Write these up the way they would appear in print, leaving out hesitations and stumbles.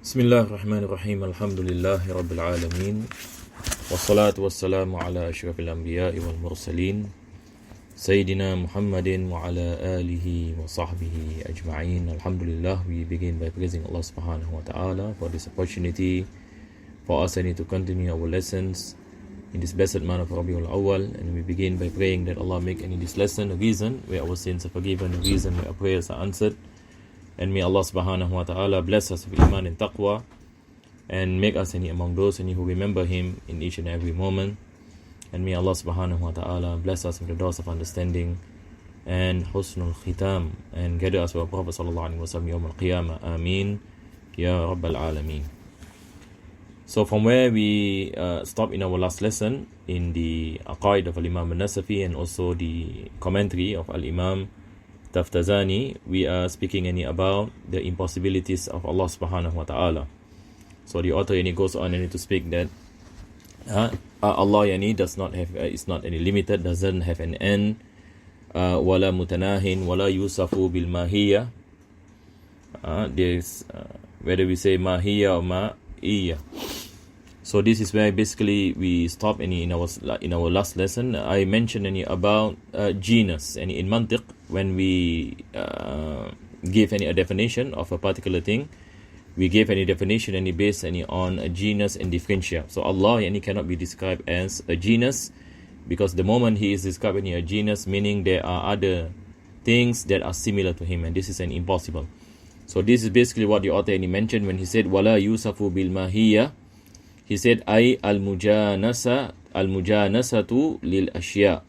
Bismillahirrahmanirrahim. Alhamdulillahi Rabbil Alameen. Wassalatu wassalamu ala ashrafil anbiya'i wal mursalin. Sayyidina Muhammadin wa ala alihi wa sahbihi ajma'in. Alhamdulillah, we begin by praising Allah subhanahu wa ta'ala for this opportunity for us to continue our lessons in this blessed month of Rabiul Awwal. And we begin by praying that Allah make any this lesson a reason where our sins are forgiven, a reason where our prayers are answered. And may Allah subhanahu wa ta'ala bless us with iman and taqwa and make us among those who remember Him in each and every moment. And may Allah subhanahu wa ta'ala bless us with the doors of understanding and husnul khitam and gather us with our Prophet sallallahu alaihi wasallam yawm al-qiyamah. Ameen ya rabbal alameen. So from where we stopped in our last lesson in the aqaid of Al-Imam al-Nasafi and also the commentary of Al-Imam Taftazani, we are speaking about the impossibilities of Allah subhanahu wa ta'ala. So the author goes on to speak that Allah does not have, is not any limited, doesn't have an end, wala mutanahin, wala yusafu bil mahiyya. There's whether we say mahiyya or ma'iyya. So this is where basically we stop in our last lesson. I mentioned about genus and in mantiq, when we give a definition of a particular thing, we give any definition based on a genus and differentia. So Allah cannot be described as a genus, because the moment He is describing a genus, meaning there are other things that are similar to Him, and this is impossible. So this is basically what the author mentioned when he said wala yusafu bil mahiyya. He said ay al-mujanasatu lil ashya.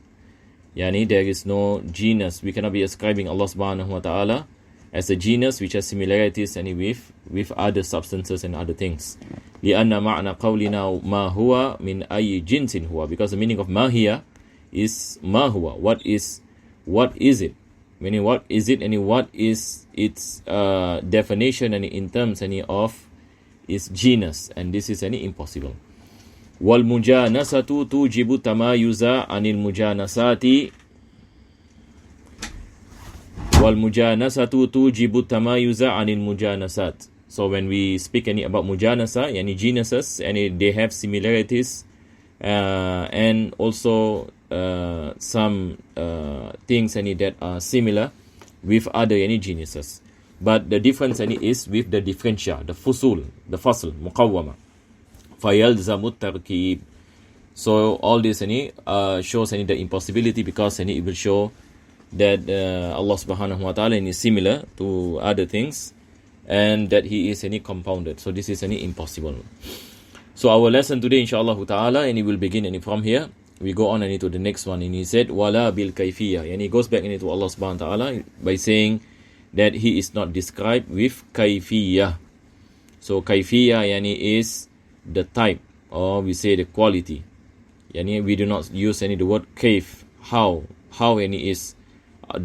Yani there is no genus. We cannot be ascribing Allah subhanahu wa ta'ala as a genus which has similarities with other substances and other things. لأن معنى قولنا ما هو من أي جنس هو, because the meaning of ma here is ma huwa. What is it? Meaning what is it and what is its definition and in terms of is genus, and this is impossible. Wal mujanasatu tujibu tamayuza anil mujanasati. Wal mujanasatu tujibu tamayuza anil mujanasat. So when we speak about mujanasa, genuses, and they have similarities and also some things that are similar with other genuses. But the difference is with the differentia, the fasl, muqawwama. Fayalzamu tarkib. So all this shows the impossibility, because it will show that Allah subhanahu wa ta'ala is similar to other things and that He is compounded. So this is impossible. So our lesson today, inshallah ta'ala, and it will begin from here. We go on to the next one, and he said wala bil kayfiyya, and he goes back to Allah subhanahu wa ta'ala by saying that He is not described with kayfiyya. So kayfiyya is the type, or we say the quality. We do not use the word kayf. How is,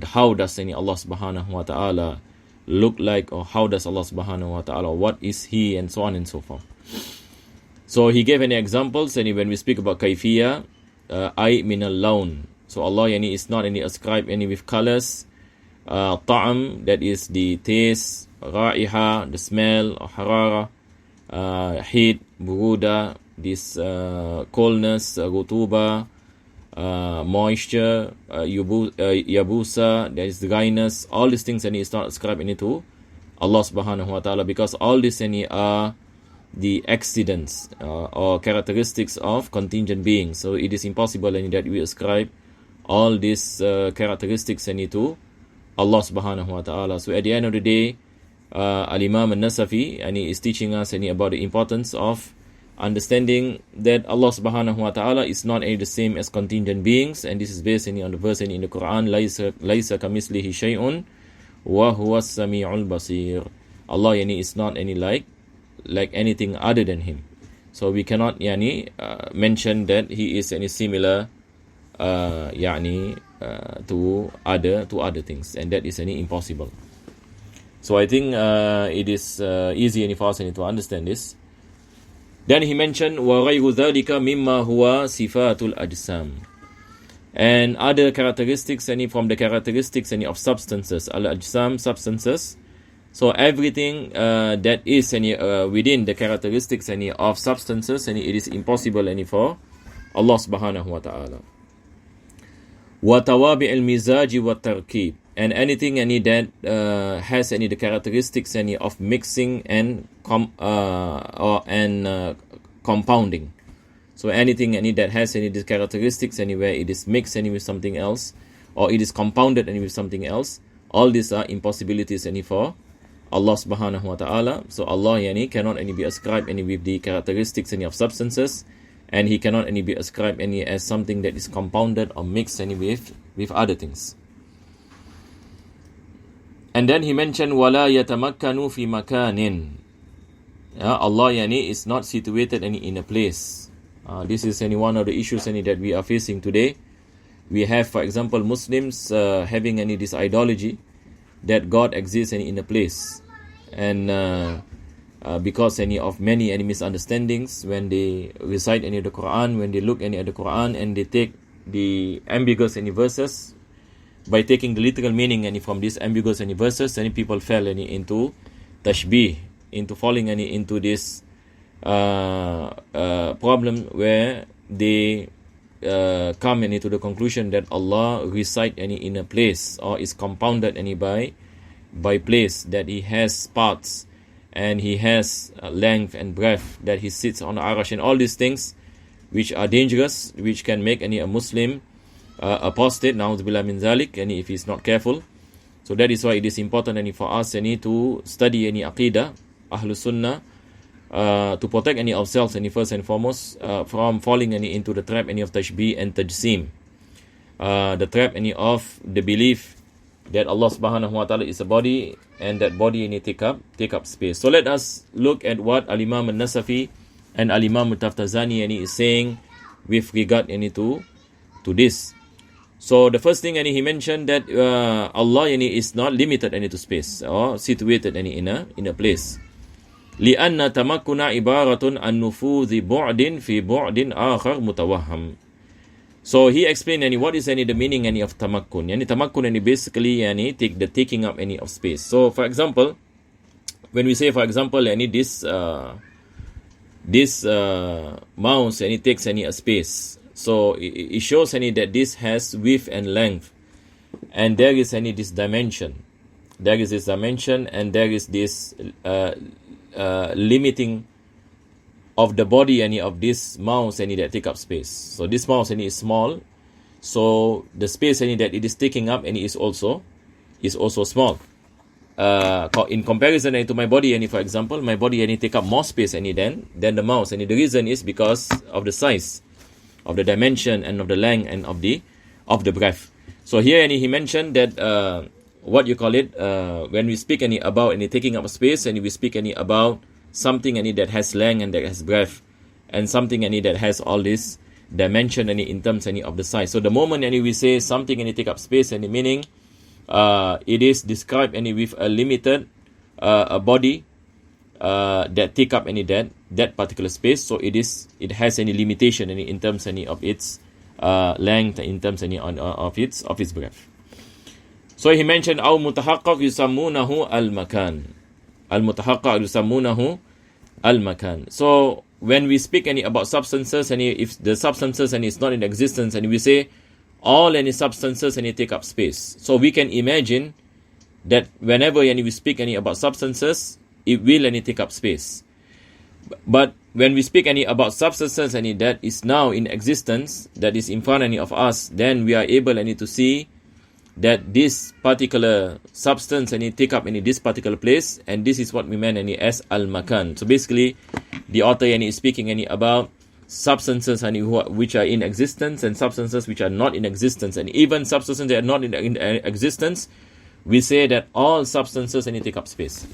how does Allah subhanahu wa ta'ala look like, or how does Allah subhanahu wa ta'ala, what is He, and so on and so forth. So he gave examples, and when we speak about kayfiyya, ay min al-lawn. So Allah is not ascribed with colors. Ta'am, that is the taste, ra'iha, the smell, harara, heat, buruda, this coldness, rutuba, moisture, yabusa, there is dryness. All these things is not ascribed to Allah subhanahu wa ta'ala, because all these are the accidents or characteristics of contingent beings. So it is impossible that we ascribe all these characteristics to Allah subhanahu wa ta'ala. So at the end of the day, Al-Imam al-Nasafi is teaching us about the importance of understanding that Allah subhanahu wa ta'ala is not the same as contingent beings, and this is based on the verse in the Quran, Laysa kamislihi shay'un wa huwa as-sami'ul basir. Allah is not like anything other than Him. So we cannot mention that He is similar to other things, and that is impossible. So I think it is easy for us to understand this. Then he mentioned وَغَيْرُ ذَلِكَ مِمَّا هُوَ صِفَاتُ الْأَجْسَامِ, and other characteristics from the characteristics of substances, al-ajsam, substances. So everything that is any within the characteristics any of substances, any it is impossible any for Allah subhanahu wa ta'ala. Wa tawabi' al-mizaj wa tarkib, and anything any that has any the characteristics any of mixing and compounding. So anything any that has any the characteristics anywhere it is mixed any with something else, or it is compounded any with something else, all these are impossibilities any for Allah subhanahu wa ta'ala. So Allah yani cannot any be ascribed any with the characteristics any of substances, and He cannot any be ascribed any as something that is compounded or mixed any with other things. And then He mentioned wala yatamakkanu fi makanin. Allah yani is not situated any in a place. This is any one of the issues any that we are facing today. We have, for example, Muslims having any this ideology that God exists any in a place, and because any of many any misunderstandings when they recite any of the Quran, when they look any of the Quran and they take the ambiguous any verses, by taking the literal meaning any from these ambiguous any verses, any people fell any into tashbih, into falling any into this problem where they come any to the conclusion that Allah reside any in a place, or is compounded any by place, that He has parts and He has length and breadth, that He sits on the Arash, and all these things which are dangerous, which can make any a Muslim apostate, na'udzubillah min zalik, and if he's not careful. So that is why it is important any for us any to study any aqidah, Ahlus Sunnah, to protect any ourselves any first and foremost from falling any into the trap any of tashbih and tajsim, the trap any of the belief that Allah subhanahu wa ta'ala is a body, and that body any take up space. So let us look at what Al-Imam Al-Nasafi and Al-Imam Al-Taftazani any is saying with regard any to this. So the first thing any he mentioned that Allah any is not limited any to space or situated any in a place. لأن تمكن عبارة عن نفوذ بعد في بعد آخر متوهم. So he explained any what is any the meaning any of tamakkun. Yani tamakkun any basically any taking up any of space. So for example, when we say for example any this mouse and it takes any a space, so it shows any that this has width and length, and there is any this dimension. There is this dimension, and there is this limiting of the body any of this mouse any that take up space. So this mouse any is small, so the space any that it is taking up any is also small. In comparison any to my body any, for example, my body any take up more space any than the mouse, and the reason is because of the size, of the dimension, and of the length, and of the breadth. So here any he mentioned that what you call it, when we speak any about any taking up space, and we speak any about something any that has length and that has breadth, and something any that has all this dimension any in terms any of the size. So the moment any we say something any take up space, any meaning it is described any with a limited a body that take up any that particular space. So it has any limitation any in terms any of its length, in terms any of its breadth. So he mentioned أو متحقق يسمونه المكان. المتحقق يسمونه المكان. So when we speak any about substances, and if the substances and is not in existence, and we say all any substances and take up space, so we can imagine that whenever any we speak any about substances, it will any take up space. But when we speak any about substances any that is now in existence, that is in front any of us, then we are able any to see that this particular substance and it take up any this particular place, and this is what we meant any as al-makan. So basically, the author any is speaking any about substances any which are in existence, and substances which are not in existence, and even substances that are not in existence, we say that all substances any take up space.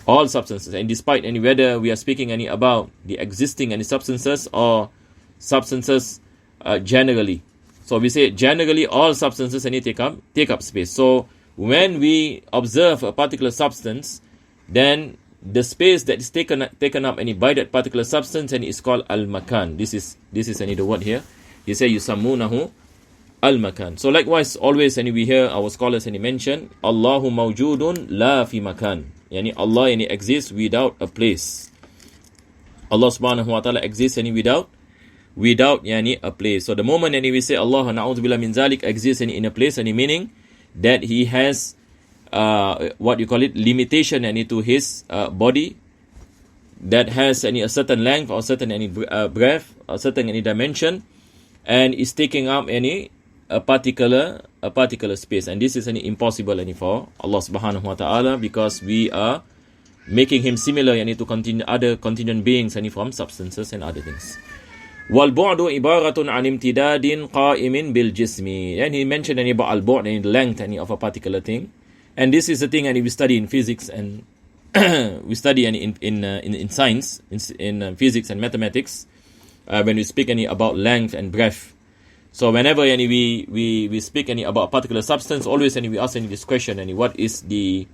All substances, and despite any whether we are speaking any about the existing any substances or substances generally. So we say generally all substances any take up space. So when we observe a particular substance, then the space that is taken up any by that particular substance and is called al-makan. This is any the word here. He say yusammunahu al-makan. So likewise, always we hear our scholars mention, Allahu mawjudun la fi makan. Yani Allah exists without a place. Allah subhanahu wa ta'ala exists without a place. So the moment we say Allah na'udzubillah min zalik exists in a place, meaning that he has what you call it, limitation to his body, that has a certain length or certain breadth or certain dimension, and is taking up a particular space, and this is impossible for Allah subhanahu wa ta'ala, because we are making him similar to other contingent beings from substances and other things. وَالْبُعْدُ إِبَارَةٌ عَنْ امْتِدَادٍ قَائِمٍ بِالْجِسْمِ. And he mentioned about al-bu'd, the length of a particular thing. And this is the thing we study in physics, and we study in science, in physics and mathematics, when we speak about length and breadth. So whenever we speak about a particular substance, always we ask this question, what is the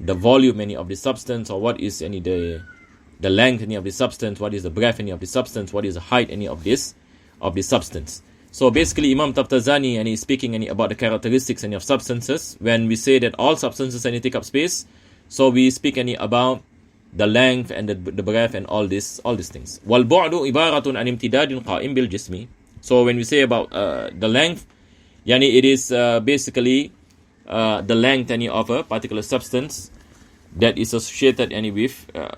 volume of the substance, or what is the length of the substance, what is the breadth of the substance, what is the height of the substance. So basically Imam Taftazani is speaking about the characteristics of substances. When we say that all substances take up space, so we speak about the length and the breadth and all these things. وَالْبُعْدُ إِبَارَةٌ عَنْ امْتِدَادٍ قَائِمٍ بِالْجِسْمِ. So when we say about the length, it is basically the length of a particular substance that is associated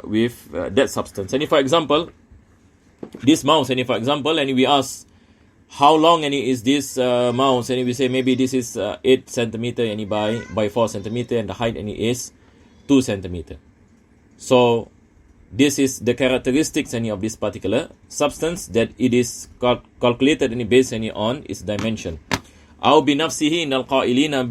with that substance. And for example, this mouse, and we ask how long is this mouse, and we say maybe this is 8 centimeter by 4 centimeter, and the height is 2 centimeter. So this is the characteristics of this particular substance, that it is calculated based on its dimension. أو بنفسه إن القائلين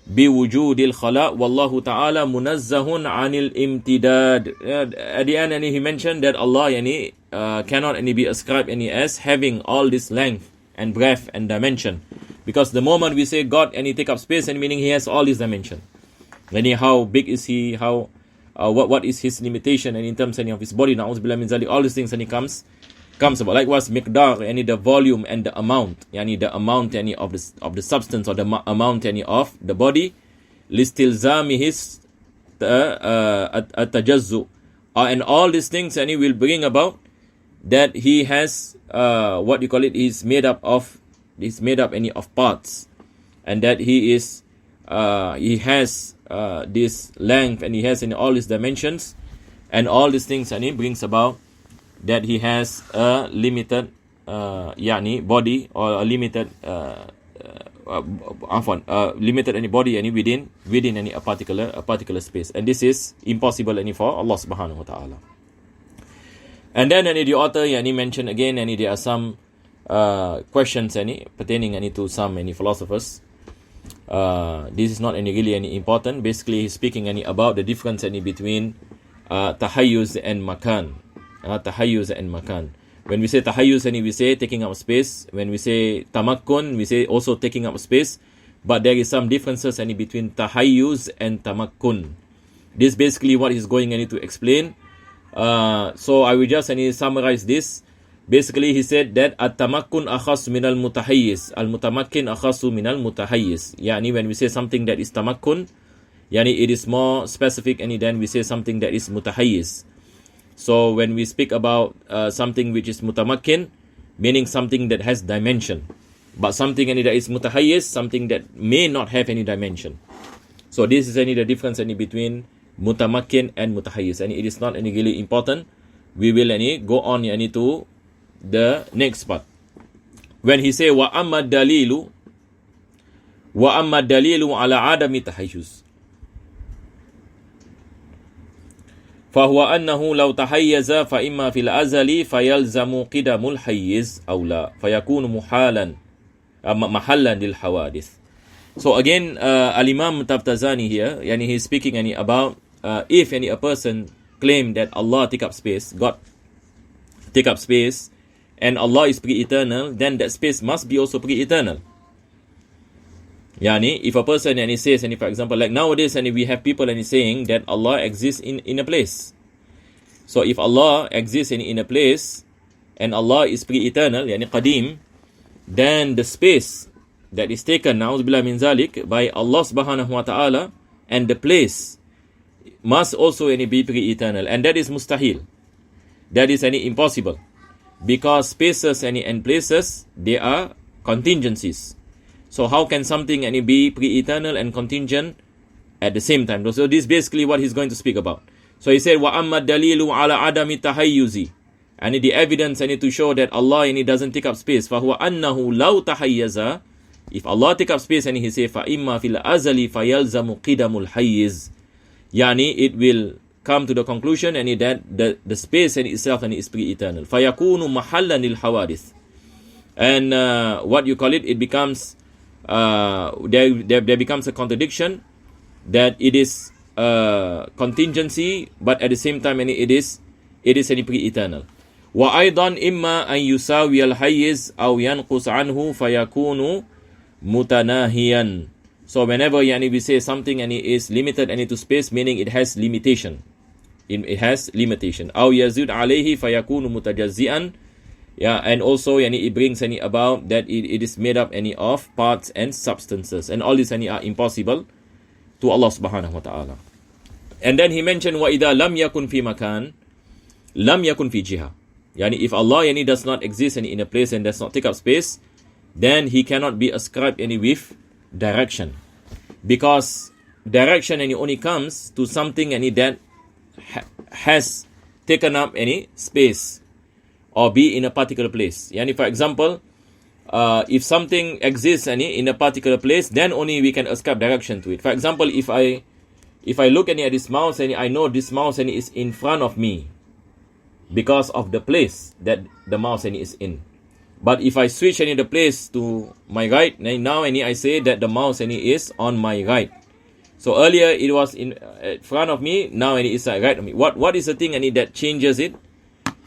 بوجود الخلاء والله تعالى منزه عن الامتداد. At the end he mentioned that Allah cannot be ascribed as having all this length and breadth and dimension, because the moment we say God take up space, meaning he has all this dimension. How big is he? How what is his limitation, and in terms of his body, na'udzubillah min zalik, all these things comes about. Likewise, miqdar, the volume and the amount, the amount of the substance, or the amount of the body, listilzamihis at-tajazzu, and all these things will bring about that he has what you call it, is made up of parts, and that he has this length, and he has all his dimensions, and all these things, and he brings about that he has a limited body, or a limited limited body within a particular space, and this is impossible for Allah subhanahu wa ta'ala. And then the author mentioned again, there are some questions pertaining to some philosophers. This is not really important. Basically he's speaking about the difference between tahayyuz and makan. Tahayyuz and makan. When we say tahayyuz, we say taking up space. When we say tamakkun, we say also taking up space. But there is some differences between tahayyuz and tamakkun. This is basically what he's going to explain. So I will just summarize this. Basically he said that at-tamakkun akhas min al-mutahayyiz, al-mutamakkin akhasu min al-mutahayyiz. When we say something that is tamakkun, it is more specific, and then we say something that is mutahayyiz. So when we speak about something which is mutamakkin, meaning something that has dimension, but something that is mutahayyiz, something that may not have any dimension. So this is the difference between mutamakkin and mutahayyiz, and it is not really important. We will go on to the next part. When he say wa amma dalilu ala adami tahayyuz, فهو أنه لو تحيز فإما في الأزل فيلزم قدم الحيز أو لا فيكون محلا للحوادث. So again, Al-Imam Taftazani here, he's speaking about if a person claim that Allah take up space, God take up space, and Allah is pre-eternal, then that space must be also pre-eternal. If a person says, for example, like nowadays, we have people saying that Allah exists in a place. So if Allah exists in a place, and Allah is pre-eternal, qadim, then the space that is taken, na'udzubillah min zalik, by Allah subhanahu wa ta'ala, and the place must also be pre-eternal, and that is mustahil. That is impossible, because spaces and places, they are contingencies. So how can something be pre-eternal and contingent at the same time? So this is basically what he's going to speak about. So he said, وَأَمَّا الدَّلِيلُ عَلَى عَدَمِ التَّحَيُّزِ, and the evidence to show that Allah doesn't take up space. فَهُوَ أَنَّهُ لَوْ تَحَيَّزَ, if Allah take up space, he say, فَإِمَّا فِي الْأَزَلِ فَيَلْزَمُ قِدَمُ الْحَيِّزِ, it will come to the conclusion that the space itself is pre-eternal. فَيَكُونُ مَحَلًّا لِلْحَوَادِثِ, and what you call it, it becomes there becomes a contradiction, that it is contingency, but at the same time it is pre-eternal. وأيضا إما أن يساوي الحيز أو ينقص عنه فيكون متناهيا. So whenever we say something is limited to space, meaning it has limitation. It has limitation. أو يزيد عليه فيكون متجزئا. And also it brings about that it is made up of parts and substances, and all these are impossible to Allah subhanahu wa ta'ala. And then he mentioned وَإِذَا لَمْ يَكُنْ فِي مَكَانٍ لَمْ يَكُنْ فِي جِهَةٍ. If Allah does not exist in a place and does not take up space, then he cannot be ascribed with direction, because direction only comes to something that has taken up space or be in a particular place. For example, if something exists in a particular place, then only we can ascribe direction to it. For example, if I look at this mouse and I know this mouse is in front of me because of the place that the mouse is in. But if I switch the place to my right, now I say that the mouse is on my right. So earlier it was in front of me, now it is right of me. What is the thing that changes it?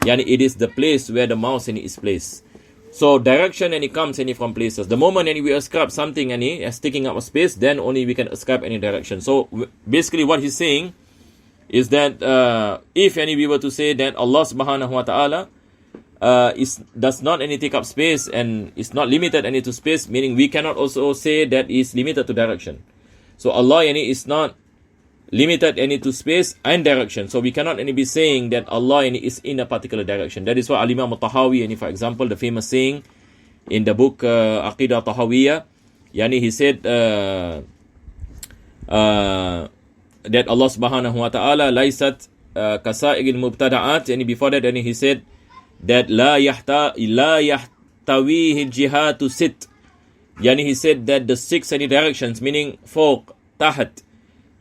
It is the place where the mouse is placed. So direction comes from places. The moment we ascribe something as taking up a space, then only we can ascribe any direction. So basically what he's saying is that if we were to say that Allah subhanahu wa ta'ala does not take up space and is not limited to space, meaning we cannot also say that is limited to direction. So Allah is not limited to space and direction. So we cannot be saying that Allah is in a particular direction. That is why Al-Imam al-Tahawi, for example, the famous saying in the book Aqidah Tahawiyah, he said that Allah subhanahu wa ta'ala laysat kasa'iril mubtada'at, and before that he said that la yahtawihi jihatu sit. He said that the 6 directions, meaning fawq, tahat,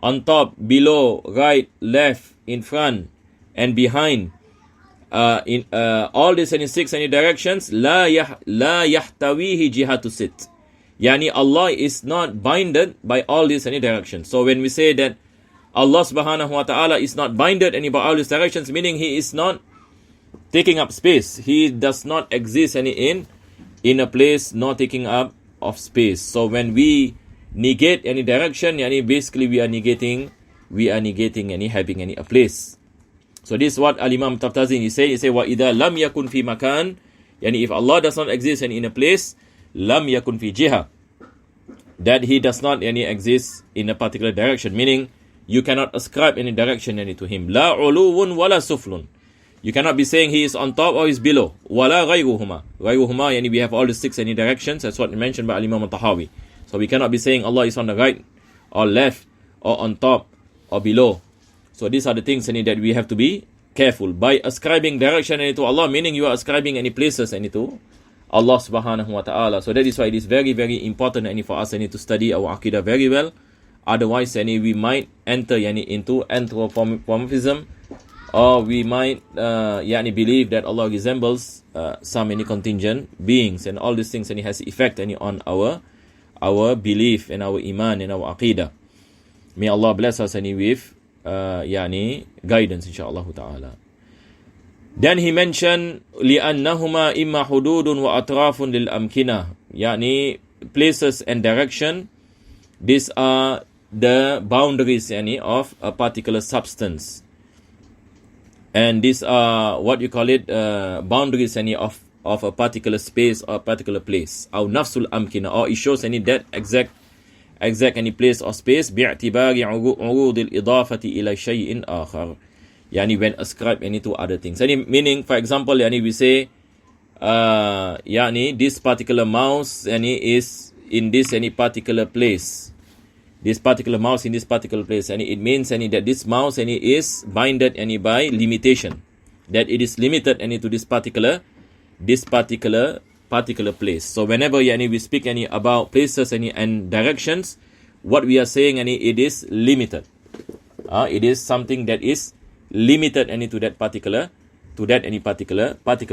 on top, below, right, left, in front, and behind, in all these 6 directions, la yahtawihi jihatu sit. Allah is not binded by all these directions. So when we say that Allah subhanahu wa ta'ala is not binded by all these directions, meaning he is not taking up space. He does not exist in a place not taking up of space. So when we negate any direction, basically we are negating having a place. So this is what Al-Imam Taftazin he say وَإِذَا لَمْ يَكُنْ فِي مَكَانٍ, if Allah does not exist in a place, لَمْ يَكُنْ فِي جِهَةٍ, that he does not exist in a particular direction, meaning you cannot ascribe any direction to him. لَا عُلُوٌ وَلَا سُفْلٌ, you cannot be saying he is on top or he is below. وَلَا غَيْرُهُمَا, we have all the 6 directions, that's what mentioned by Al-Imam al-Tahawi. So we cannot be saying Allah is on the right or left or on top or below. So these are the things that we have to be careful. By ascribing direction to Allah, meaning you are ascribing any places to Allah subhanahu wa ta'ala. So that is why it is very, very important for us to study our Aqidah very well. Otherwise we might enter into anthropomorphism, or we might believe that Allah resembles some contingent beings, and all these things has effect on our belief and our iman and our aqidah. May Allah bless us with guidance, inshaAllah ta'ala. Then he mentioned لِأَنَّهُمَا إِمَّا حُدُودٌ وَأَطْرَافٌ لِلْأَمْكِنَةِ, places and direction, these are the boundaries of a particular substance, and these are what you call it boundaries of of a particular space or a particular place. أو نفس الأمكنة, or it shows any that exact any place or space باعتبار عروض الإضافة إلى شيء آخر. Yani when ascribe any to other things. Yani meaning, for example, yani we say, yani this particular mouse yani is in this any particular place. This particular mouse in this particular place. And it means any that this mouse any is binded any by limitation. That it is limited any to this particular place. So whenever yani we speak any about places any and directions, what we are saying any it is limited. It is something that is limited any to that particular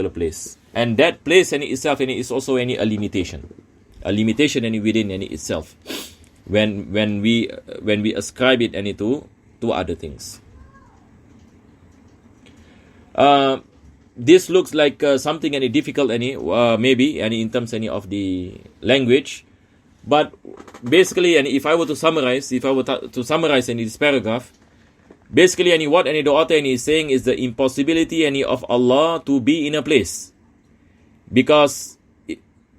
place. And that place any itself any is also any a limitation. A limitation any within any itself. When we ascribe it any to other things. This looks like something any difficult any maybe any in terms any of the language, but basically any if I were to summarize any this paragraph, basically any what any the author any is saying is the impossibility any of Allah to be in a place, because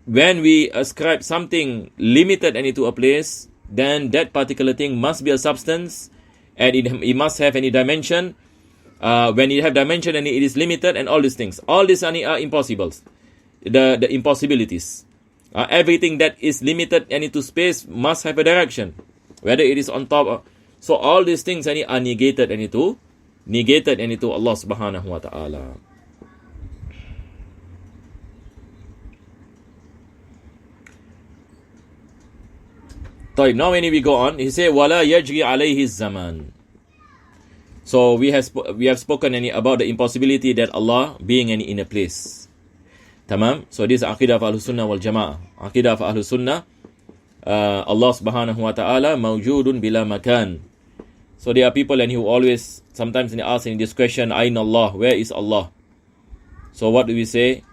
when we ascribe something limited any to a place, then that particular thing must be a substance, and it must have any dimension. When it have dimension and it is limited, and all these things. All these are impossibles. The impossibilities. Everything that is limited and into space must have a direction. Whether it is on top. So all these things are negated and into Allah subhanahu wa ta'ala. Now when we go on, he say wala yajri alayhi zaman. So we have spoken about the impossibility that Allah being in a place. Tamam. So this is aqidah of Ahlus Sunnah wal Jama'ah. Aqidah of Ahlus Sunnah, Allah subhanahu wa ta'ala mawjudun bila makan. So there are people who always sometimes ask this question, Ayn Allah, where is Allah? So what do we say?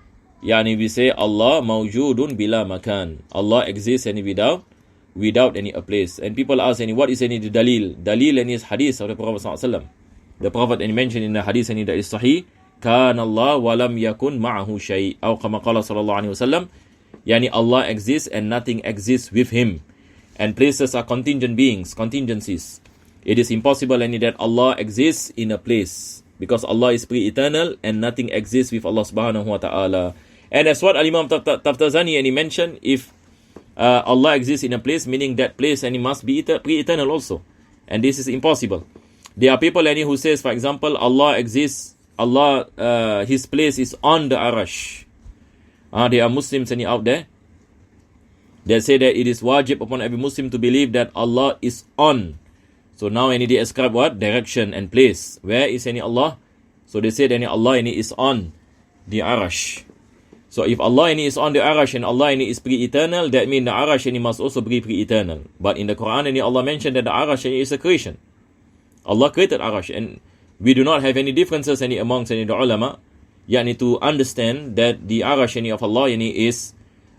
Yani we say Allah mawjudun bila makan. Allah exists without any a place. And people ask what is any dalil? Dalil is hadith of the Prophet sallallahu alaihi wasallam. The Prophet mentioned in the hadith that is sahih, Kan Allah walam yakun ma'ahu shay'. Aw kama qala sallallahu alaihi wasallam. Yani Allah exists and nothing exists with him. And places are contingent beings, contingencies. It is impossible that Allah exists in a place, because Allah is pre-eternal and nothing exists with Allah subhanahu wa ta'ala. And that's what Al-Imam Taftazani mentioned, if Allah exists in a place, meaning that place and it must be pre-eternal also. And this is impossible. There are people who says, for example, Allah exists, His place is on the Arash. There are Muslims out there. They say that it is wajib upon every Muslim to believe that Allah is on. So now they ascribe what? Direction and place. Where is Allah? So they say that Allah is on the Arash. So if Allah is on the Arash and Allah is pre-eternal, that means the Arash must also be pre-eternal. But in the Quran Allah mentioned that the Arash is a creation. Allah created Arash, and we do not have any differences amongst the ulama, to understand that the Arash of Allah is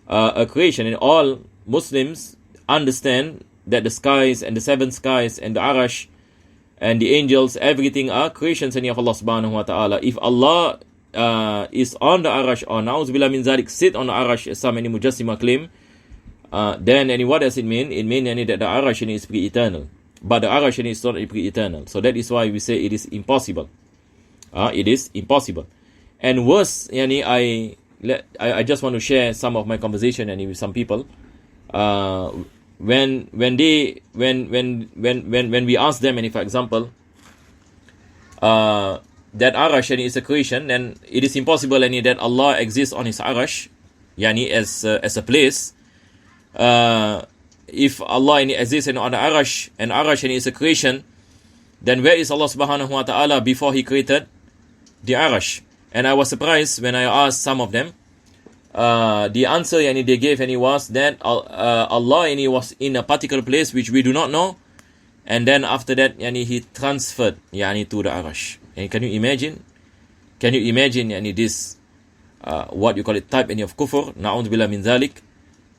a creation. And all Muslims understand that the skies and the seven skies and the Arash and the angels, everything are creations of Allah subhanahu wa ta'ala. If Allah is on the Arash, or na'uzubillah min zalik, sit on the Arash, as some Mujassima claim, then what does it mean? It means that the Arash is pre-eternal. But the Arash is not pre-eternal. So that is why we say it is impossible. It is impossible. And worse, I just want to share some of my conversation with some people. When we ask them, for example, that Arash is a creation, then it is impossible that Allah exists on His Arash, as a place. If Allah exists on the Arash, and Arash is a creation, then where is Allah subhanahu wa ta'ala before He created the Arash? And I was surprised when I asked some of them. The answer they gave was that Allah was in a particular place which we do not know, and then after that He transferred to the Arash. And can you imagine? This what you call it, type of kufr, na'udzubillah min dhalik.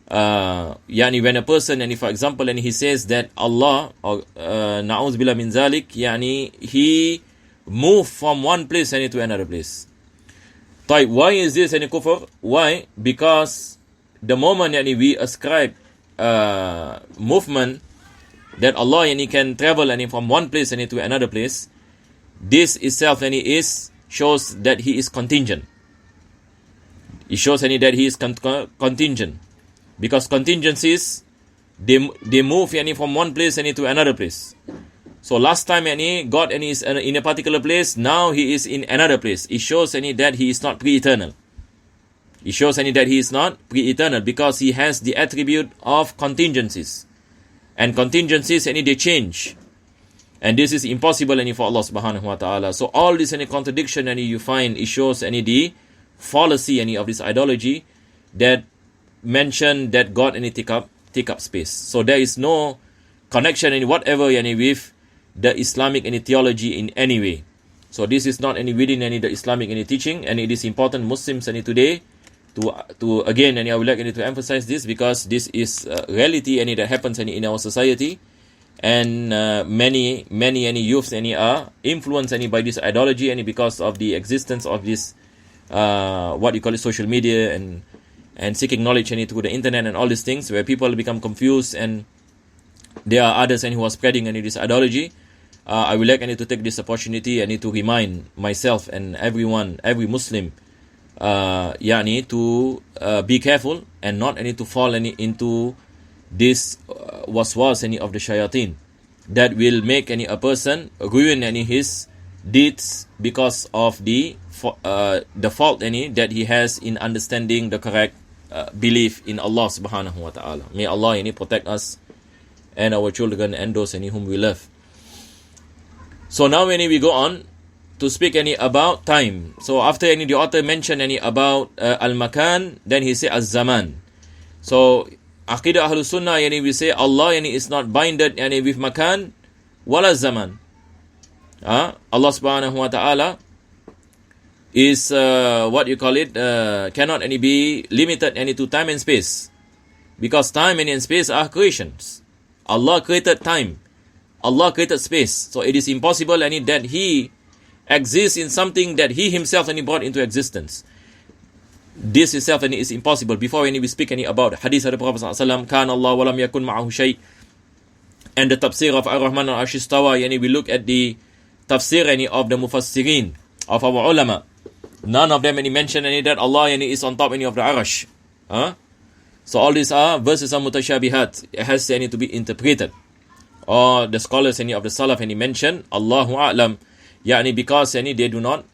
When a person for example he says that Allah, or na'udzubillah min dhalik, He moved from one place to another place. Why is this any kufr? Why? Because the moment we ascribe movement that Allah can travel from one place to another place, this itself shows that He is contingent. It shows that He is contingent, because contingencies they move from one place to another place. So last time God is in a particular place, now He is in another place. It shows that He is not pre-eternal. It shows that He is not pre-eternal, because He has the attribute of contingencies. And contingencies they change. And this is impossible for Allah subhanahu wa ta'ala. So all this contradiction you find, it shows the fallacy of this ideology that mention that God take up space. So there is no connection whatever with the Islamic theology in any way. So this is not within the Islamic teaching, and it is important Muslims today to again, I would like to emphasize this, because this is reality that happens in our society, and many youths are influenced by this ideology, because of the existence of this what you call it, social media, and seeking knowledge through the internet and all these things, where people become confused, and there are others who are spreading this ideology. I would like to take this opportunity to remind myself and everyone, every Muslim, to be careful and not to fall into this waswas of the shayateen that will make a person ruin his deeds because of the fault that he has in understanding the correct belief in Allah subhanahu wa ta'ala. May Allah protect us and our children and those whom we love. So now when we go on to speak about time. So after the author mentioned about al-makan, then he say az-zaman. So Aqidah Ahlus Sunnah we say Allah is not binded with makan wala zaman. Allah subhanahu wa ta'ala is what you call it, cannot be limited to time and space, because time and space are creations. Allah created time, Allah created space, so it is impossible that He exists in something that He Himself brought into existence. This itself is impossible. Before we speak about hadith of the Prophet ﷺ, Kan Allah walam yakun ma'ahu shay, and the tafsir of Ar-Rahman al-Arsh istawa, we look at the tafsir of the mufassirin, of our ulama. None of them mention that Allah is on top of the Arsh. So all these are verses are mutashabihat. It has to be interpreted. Or the scholars of the Salaf mention Allahu A'lam, because they do not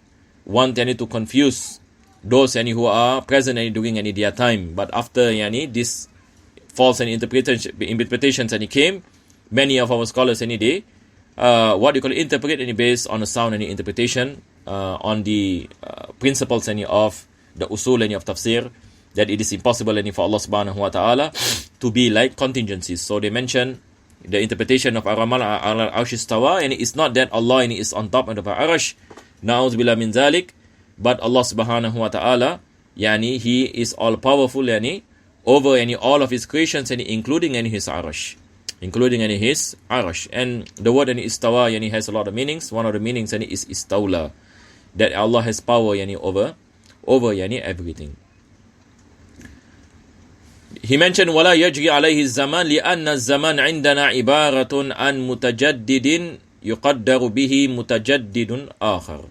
want to confuse those who are present during their time. But after this false interpretations came, many of our scholars they what you call interpret based on a sound interpretation on the principles of the usul of tafsir, that it is impossible for Allah subhanahu wa ta'ala to be like contingencies. So they mention the interpretation of Ar-Rahman al-Arsh istawa, and it's not that Allah is on top of the Arsh, na'udzu billah min zalik, but Allah subhanahu wa ta'ala He is all powerful over all of His creations, including His Arsh. Including His Arsh. And the word istawa has a lot of meanings. One of the meanings is istawla, that Allah has power over everything. He mentioned ولا يجري عليه الزمان لأن الزمان عندنا عبارة عن متجدد يقدر به متجدد آخر.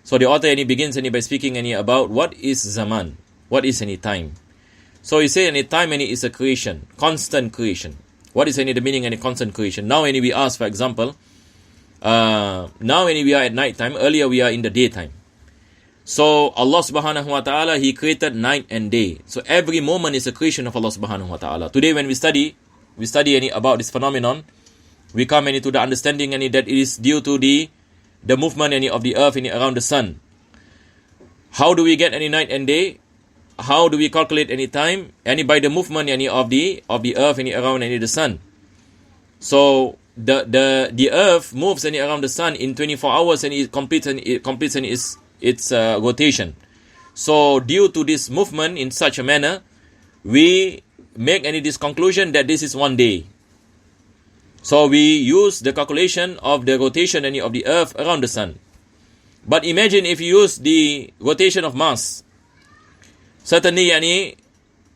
So the author begins by speaking about what is zaman, what is time. So he says time is a creation, constant creation. What is the meaning of constant creation? Now we ask, for example, now we are at night time, earlier we are in the daytime. So Allah subhanahu wa ta'ala, He created night and day. So every moment is a creation of Allah subhanahu wa ta'ala. Today when we study about this phenomenon, we come into the understanding that it is due to the movement of the earth around the sun. How do we get any night and day? How do we calculate any time? By the movement of the earth around the sun. So the earth moves around the sun in 24 hours and it completes its rotation. So due to this movement in such a manner, we make this conclusion that this is one day. So we use the calculation of the rotation of the earth around the sun. But imagine if you use the rotation of Mars. Certainly,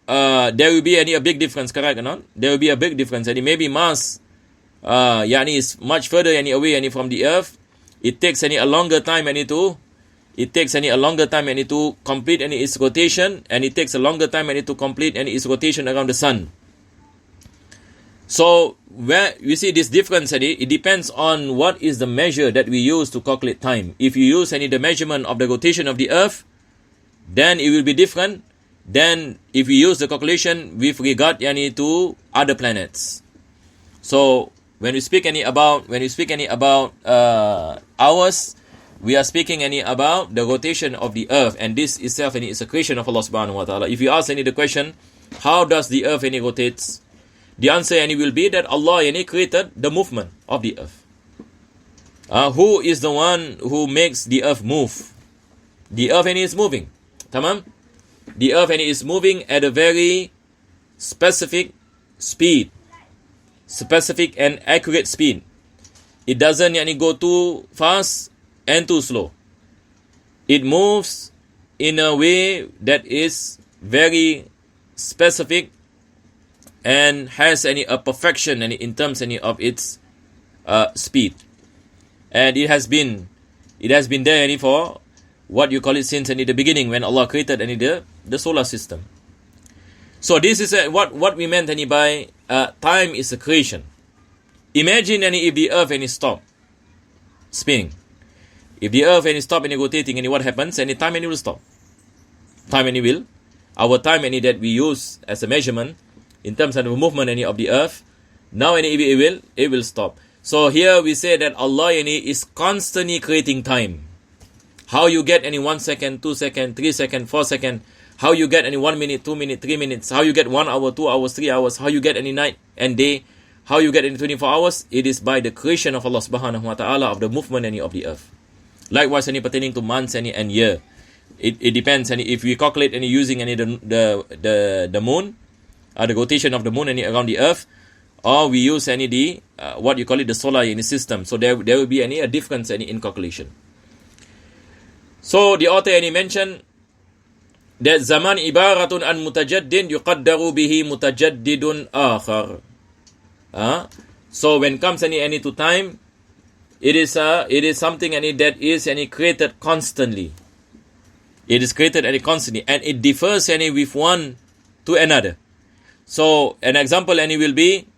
there will be a big difference, correct or not? There will be a big difference. And maybe Mars is much further away from the Earth. It takes a longer time to complete its rotation, and it takes a longer time to complete its rotation around the sun. So where you see this difference, it depends on what is the measure that we use to calculate time. If you use the measurement of the rotation of the Earth, then it will be different than if we use the calculation with regard to other planets. So when we speak about hours, we are speaking about the rotation of the Earth, and this itself is a creation of Allah subhanahu wa ta'ala. If you ask the question, how does the Earth rotates? The answer will be that Allah created the movement of the Earth. Who is the one who makes the Earth move? The Earth is moving. Tamam? The Earth is moving at a very specific speed. Specific and accurate speed. It doesn't go too fast and too slow. It moves in a way that is very specific and has a perfection in terms of its speed. And it has been there for what you call it since the beginning, when Allah created the solar system. So this is what we meant by time is a creation. Imagine if the Earth stop spinning. If the Earth stop rotating, what happens? Time will stop. Our time that we use as a measurement in terms of the movement of the Earth, now it will stop. So here we say that Allah is constantly creating time. How you get 1 second, 2 seconds, 3 seconds, 4 seconds, how you get 1 minute, 2 minutes, 3 minutes, how you get 1 hour, 2 hours, 3 hours, how you get night and day, how you get 24 hours, it is by the creation of Allah subhanahu wa ta'ala of the movement of the Earth. Likewise, pertaining to months and year. It depends, and if we calculate using the moon, the rotation of the moon around the Earth, or we use what you call it, the solar system. So there will be a difference in calculation. So the author mentioned that zaman ibaratun an mutajaddin yuqaddaru bihi mutajaddidun akhar. So when comes to time, it is something that is created constantly. It is created constantly, and it differs with one to another. So an example will be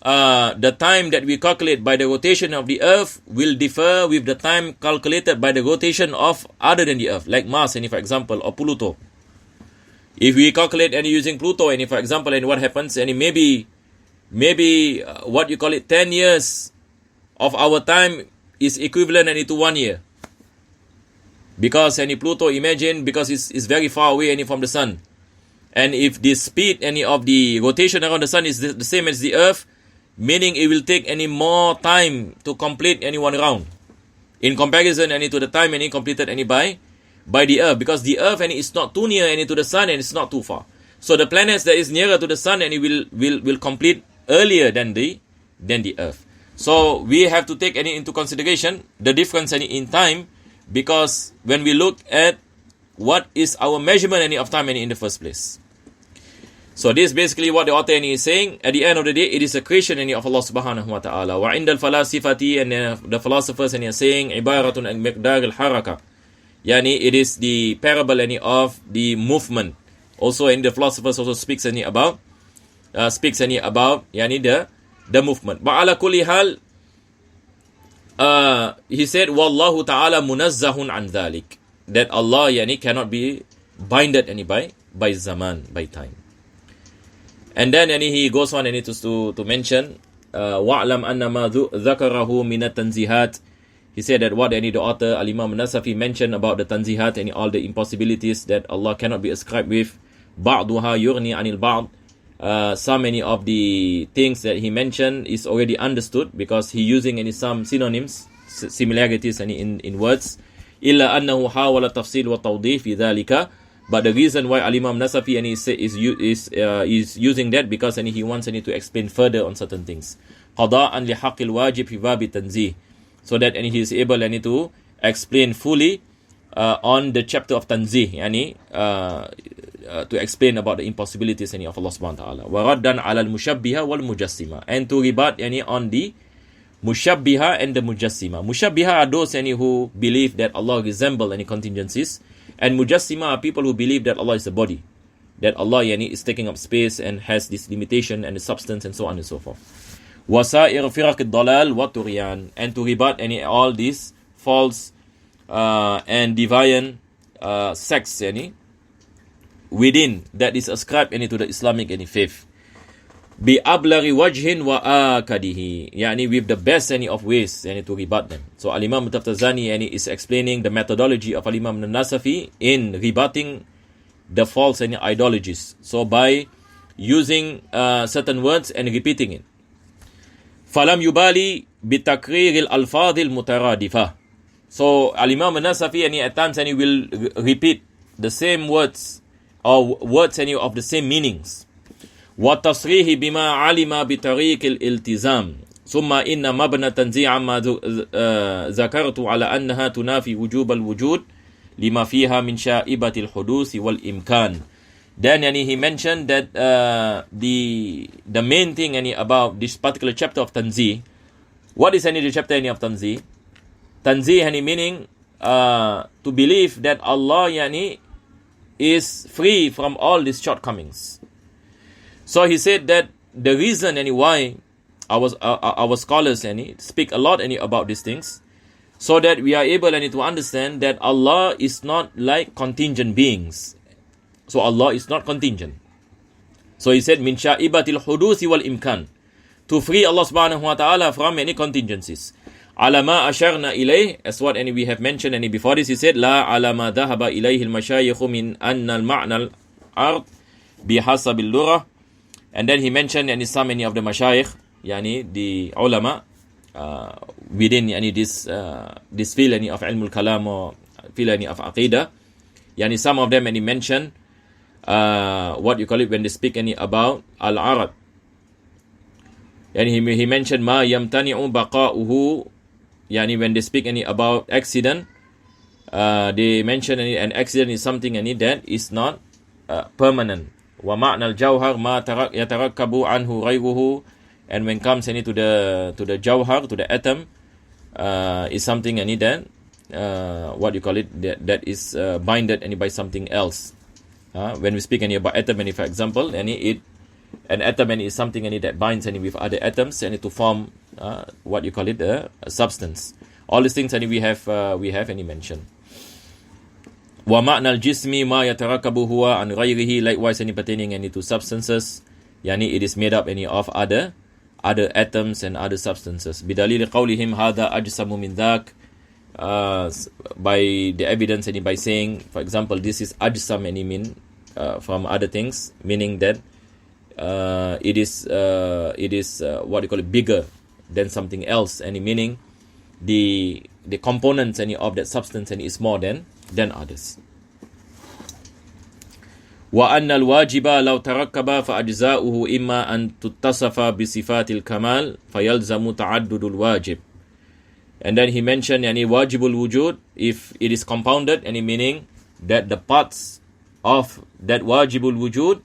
the time that we calculate by the rotation of the Earth will differ with the time calculated by the rotation of other than the Earth, like Mars, for example, or Pluto. If we calculate using Pluto, for example, what happens? Maybe what you call it, 10 years of our time is equivalent to 1 year. Because Pluto, imagine, because it's very far away from the sun. And if the speed of the rotation around the sun is the same as the Earth, meaning it will take more time to complete one round in comparison to the time completed by the Earth, because the Earth is not too near to the sun, and it's not too far. So the planets that is nearer to the sun will complete earlier than the Earth. So we have to take into consideration the difference in time, because when we look at what is our measurement of time in the first place. So this is basically what the author is saying. At the end of the day, it is a creation of Allah subhanahu wa ta'ala. Wa indal falasifati, and the philosophers are saying, ibaratun an miqdar al-haraka. It is the parable of the movement. Also, and the philosophers also speaks about the movement. But ala kulli hal, he said, wallahu ta'ala munazzahun an dhalik. That Allah cannot be binded by zaman, by time. And then he goes on to mention wa'lam anna ma dhakarahu min at-tanzihat. He said that what the author Al-Imam Nasafi mentioned about the tanzihat and all the impossibilities that Allah cannot be ascribed with, ba'duha yughni anil ba'd. Some of the things that he mentioned is already understood, because he using some synonyms, similarities in words. Illa annahu hawala tafsil wa tawdih fi dhalika. But the reason why Al-Imam Nasafi is using that, because he wants to explain further on certain things. Qada'an li haqqil wajib fi babi tanzih. So that he is able to explain fully on the chapter of Tanzih, yani to explain about the impossibilities of Allah subhanahu wa ta'ala. وَرَدًّا عَلَى الْمُشَبِّهَ وَالْمُجَسِّمَةِ, and to rebut on the Mushabbiha and the Mujassima. Mushabbiha are those who believe that Allah resembles any contingencies, and Mujassima are people who believe that Allah is a body, that Allah is taking up space and has this limitation and the substance and so on and so forth. وَسَائِرْ فِرَقِ الضَّلَالِ وَالطُّغْيَانِ, and to rebut all these false and deviant sects within that is ascribed to the Islamic faith. بِأَبْلَغِ وَجْهٍ وَآكَدِهِ, yani with the best of ways to rebut them. So Al-Imam Taftazani is explaining the methodology of Al-Imam Nasafi in rebutting the false ideologies. So by using certain words and repeating it. فَلَمْ يُبَالِي بِتَكْرِيرِ الْأَلْفَاظِ الْمُتَرَادِفَةِ. So Al-Imam Nasafi at times will repeat the same words or words of the same meanings. وَالتَّصْرِيحِ بِمَا عَلِمَ بِطَرِيقِ الْإِلْتِزَامِ ثُمَّ إِنَّ مَبْنَى تَنْزِيعَ عَمَّا ذَكَرْتُ عَلَى أَنَّهَا تُنَافِي وُجُوبَ الْوُجُودِ لِمَا فِيهَا مِنْ شَائِبَةِ الْحُدُوثِ وَالْإِمْكَانِ. Then he mentioned that the main thing about this particular chapter of Tanzih. What is the chapter of Tanzih? Tanzih meaning to believe that Allah is free from all these shortcomings. So he said that the reason why our scholars speak a lot about these things, so that we are able to understand that Allah is not like contingent beings. So Allah is not contingent. So he said, min sha'ibatil huduthi wal imkan, to free Allah subhanahu wa ta'ala from any contingencies. Alama asharna ilayh, as what we have mentioned before this, he said, la alama dhahaba ilayhi al-mashayikhu min anna al-ma'na al-ard bihasabil lurah. And then he mentioned some of the mashayikh, the ulama, within this field of ilm al-kalam or field of aqidah. Some of them he mentioned what you call it when they speak about al-arad. And he mentioned ma yamtani'u baqa'uhu, when they speak about accident, they mention an accident is something that is not permanent. Wa ma'na al-jawhar ma yatarakkabu anhu ghayruhu, and when comes to the jawhar, to the atom, is something that what you call it, that is binded by something else. When we speak about atom, for example, an atom is something that binds with other atoms to form what you call it, a substance. All these things we have mentioned. Wa ma'na al-jismi ma yatarakabu huwa an ghayrihi, likewise pertaining to substances, it is made up of other atoms and other substances. Bidalil qawlihim hadha ajsamu min dhak, by the evidence by saying, for example, this is ajsam mean from other things, meaning that it is what you call it, bigger than something else, meaning the components of that substance is more than others. وأن الواجب لو تركب فأجزاؤه إما أن تتصف بصفات الكمال فيلزم تعدد الواجب. And then he mentioned wajibul wujud, if it is compounded, meaning that the parts of that wajibul wujud,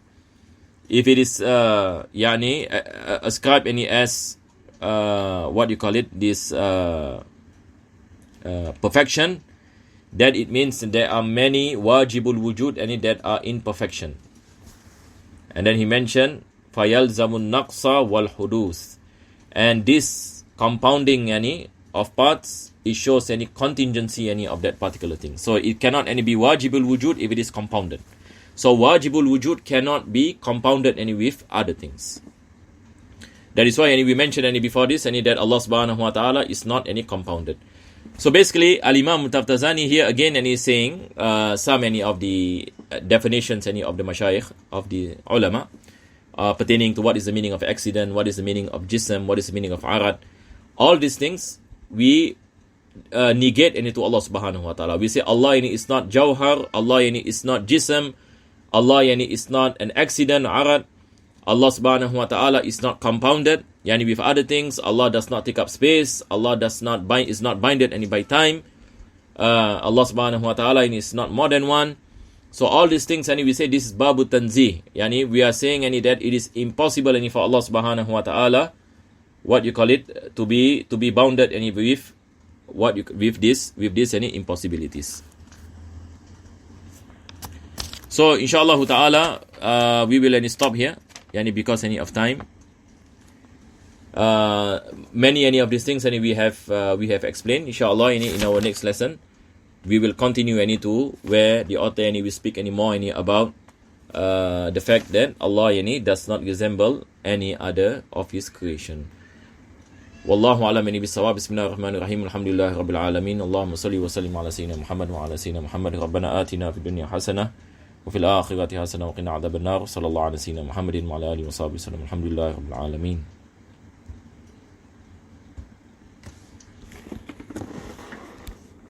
if it is ascribed as what you call it, this perfection, that it means there are many wajibul wujud that are in perfection. And then he mentioned fayalzamun naqsa wal hudus, and this compounding of parts, it shows any contingency of that particular thing. So it cannot be wajibul wujud if it is compounded. So wajibul wujud cannot be compounded with other things. That is why we mentioned before this that Allah subhanahu wa ta'ala is not compounded. So basically, Al-Imam Taftazani here again is saying some of the definitions of the mashayikh, of the ulama, pertaining to what is the meaning of accident, what is the meaning of jism, what is the meaning of arad. All these things we negate to Allah subhanahu wa ta'ala. We say Allah is not jawhar, Allah is not jism, Allah is not an accident, arad. Allah subhanahu wa ta'ala is not compounded, with other things. Allah does not take up space. Allah is not binded by time. Allah subhanahu wa ta'ala is not more than one. So all these things, and we say this is babu tanzih. Yani we are saying that it is impossible for Allah subhanahu wa ta'ala, what you call it, to be bounded with with this any impossibilities. So inshallah ta'ala we will stop here, because of time. Many of these things we have explained. Inshallah in our next lesson we will continue to where the author will speak more about the fact that Allah does not resemble any other of his creation. Wallahu a'lam bis-shawab. Bismillahirrahmanirrahim. Alhamdulillahi rabbil alamin. Allahumma salli wa sallim ala sayyidina Muhammad wa ala sayyidina Muhammad. Rabbana atina fid dunya hasanah wa fil akhirati hasanah wa qina adhaban nar. Sallallahu ala sayyidina Muhammadin wa ala alihi wa sahbihi wasallam. Alhamdulillahi rabbil alamin.